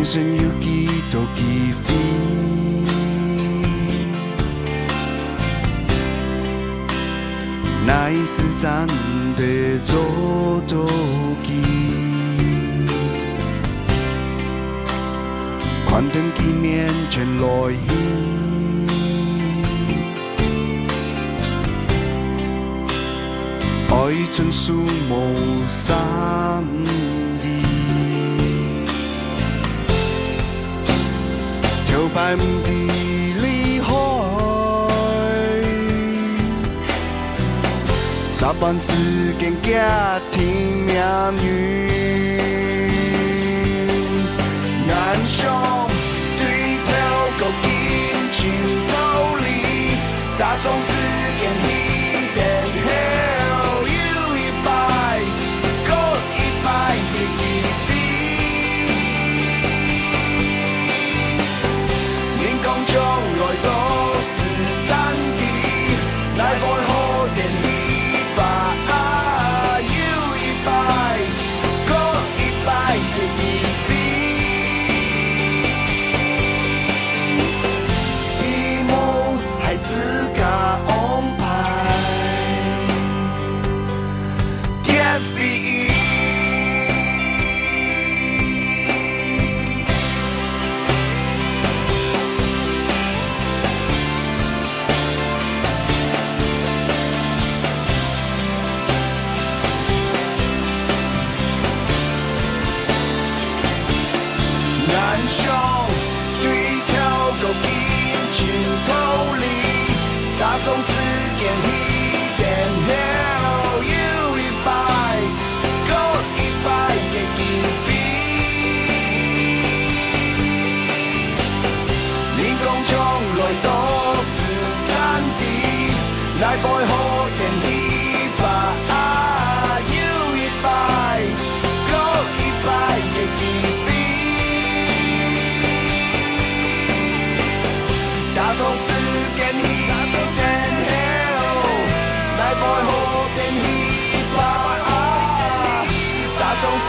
人生有幾多機會？那一時真的做到機，看登記面前來去，愛盡數無三地，跳擺唔地離開。撒般時間家庭命運，眼上對頭個緊張逃離，打從時間一點後有一百個一百的機會，人工中來都是真的，來愛好點一。從時間一點後有一百個一百的機會，人工從來都是真的，來愛好點一百有一百個一百的機會，打從時間一愛好點一百打從時